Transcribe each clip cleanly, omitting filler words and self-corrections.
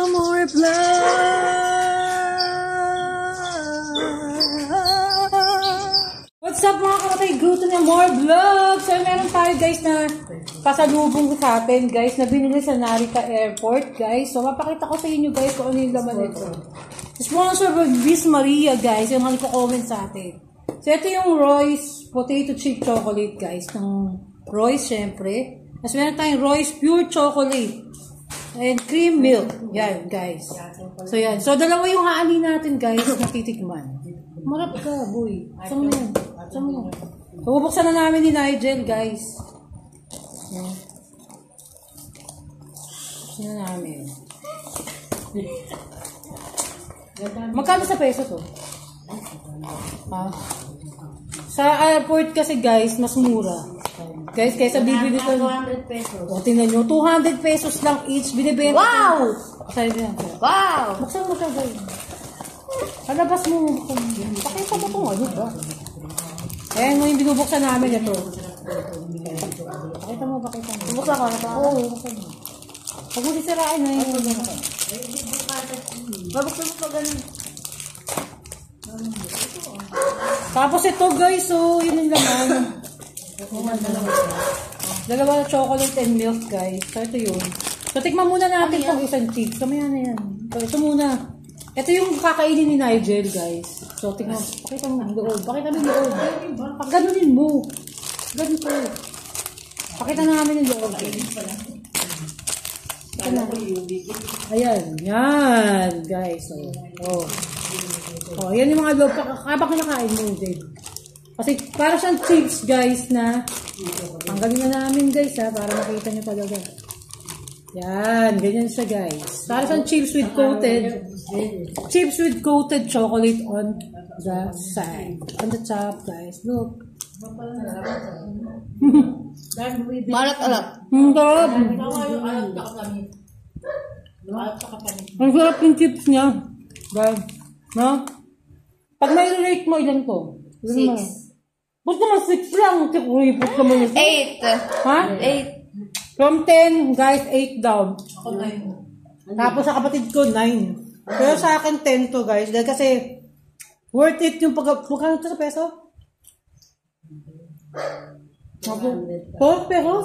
More What's up mga kapatid? Gusto niya more vlogs. So meron tayo guys na pasalubong sa atin guys na binili sa Narita Airport guys. So mapakita ko sa inyo guys kung ano yung laman nito. Sponsor by Miss Maria guys. Yung mga nagko-comment sa atin. So ito yung Royce Potato Chip Chocolate guys. Ng Royce syempre. Tapos meron tayong Royce Pure Chocolate. And cream milk. Yan guys. So yan. So dalawa yung haani natin guys na titikman. Marap ka boy. Saan mo yan? Saan mo? So bubuksan na namin ni Nigel guys. Yan. Bubuksan na namin. Magkano sa peso to? Ha? Sa airport kasi guys, mas mura. Guys, kaysa bibili ko 200 pesos. O, tingnan nyo. 200 pesos lang each. Binibenta. Wow! Sorry na. Wow! Buksan mo siya guys. Palabas mo. Pakita mo itong ano ba? Ayan mo yung binubuksan namin ito. Pakita mo, pakita mo. Buksan ko na ito? Oo, buksan mo. Huwag mo sisirain na yun. Babuksan mo pa ganun. Tapos ito guys, so yun yung laman. Dalawa na chocolate and milk guys. So ito yun. So tikman muna natin itong isang chips. Kamaya na yan. So ito muna. Ito yung kakainin ni Nigel guys. So tikman. Pakita mo yung loob. Pakita mo yung loob. Ganunin mo. Ganun po. Pakita na namin yung loob. Ayan. Yan guys. Oh. Oh, yan yung mga loob. Kapag kinakain mo Dave. Kasi para siyang chips guys na tanggalin na namin guys ha para makita nyo talaga. Yan, ganyan siya guys. Para siyang chips with coated chocolate on the side. On the top guys. Look. Malat-alat. Ang sarap. Ang sarap yung chips niya. Guys. No? Pag may rate mo, ilan to? 6. Ba't naman 6 lang? Ripot naman ito. 8. Ha? 8. From 10, guys, 8 down. Tapos sa kapatid ko, 9. Pero sa akin, 10 to, guys. Dahil kasi, worth it yung magkano ito sa peso? 4 pesos?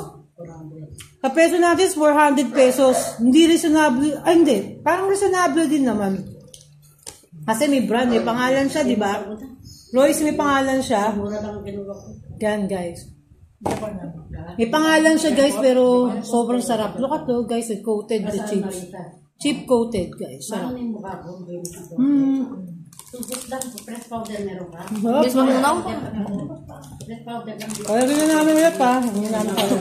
Sa peso natin is 400 pesos. Hindi reasonable. Ay, hindi. Parang reasonable din naman. Kasi may brand, may pangalan siya, di ba? Royce, may pangalan siya. Yan, guys. May pangalan siya, guys, pero sobrang sarap. Look at to, guys, it coated the chips. Chip coated, guys. Sarap. Press powder meron ka? Yes, mamunaw. Press powder lang. Kaya rin na namin ulit, ha? Hindi namin kaya.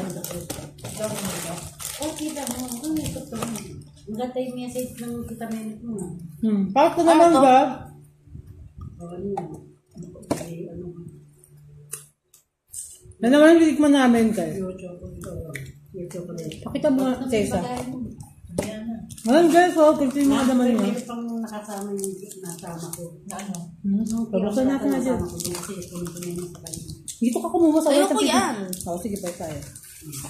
Okay lang. Maganda yung message ng kita meron mo. Parang naman ba? Yan naman yung titikman namin, guys. Pakita mo nga, Tessa. Ayan, guys, tignan mo naman yun. Meron pang nakasama yung nasama ko. Pabuksan natin na dyan. Dito ka kumuha sa Ayoko yan. Sige, pa tayo.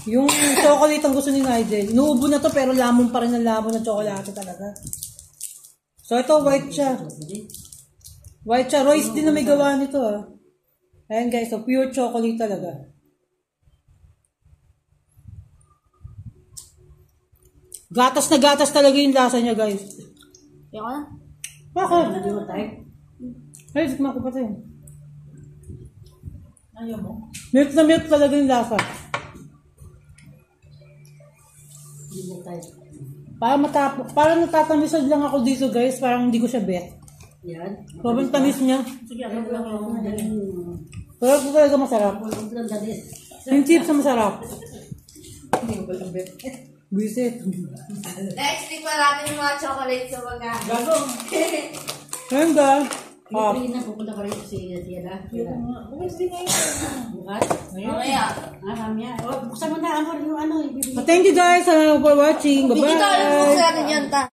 Yung chocolate ang gusto ni Nigel. Inuubo na to pero lamon pa rin ang lamon ng chocolate talaga. So ito white siya. White siya. Royce din na may gawa nito ah. Ayan guys, so pure chocolate talaga. Gatas na gatas talaga yung lasa niya guys. Ayoko na. Bakit? Ay, sikma ko pa tayo. Ayaw mo? Milk na milk talaga yung lasa. Parang natatamisan lang ako dito guys, parang hindi ko siya bet. Yan. Sobrang tamis niya. Sige, ano lang ako. Pero ito talaga masarap. Yung chips na masarap. Bisit. Next, tikman natin yung mga chocolate sa mga. Gagong. Ayan guys. Pili na, pupunta pa rin si Sierra. Bukas din ngayon. Bukas? Mamaya. Mamaya. Buksan mo na. Ano yung ano? Thank you guys for watching. Bye-bye. Ito, buksan natin yun ta.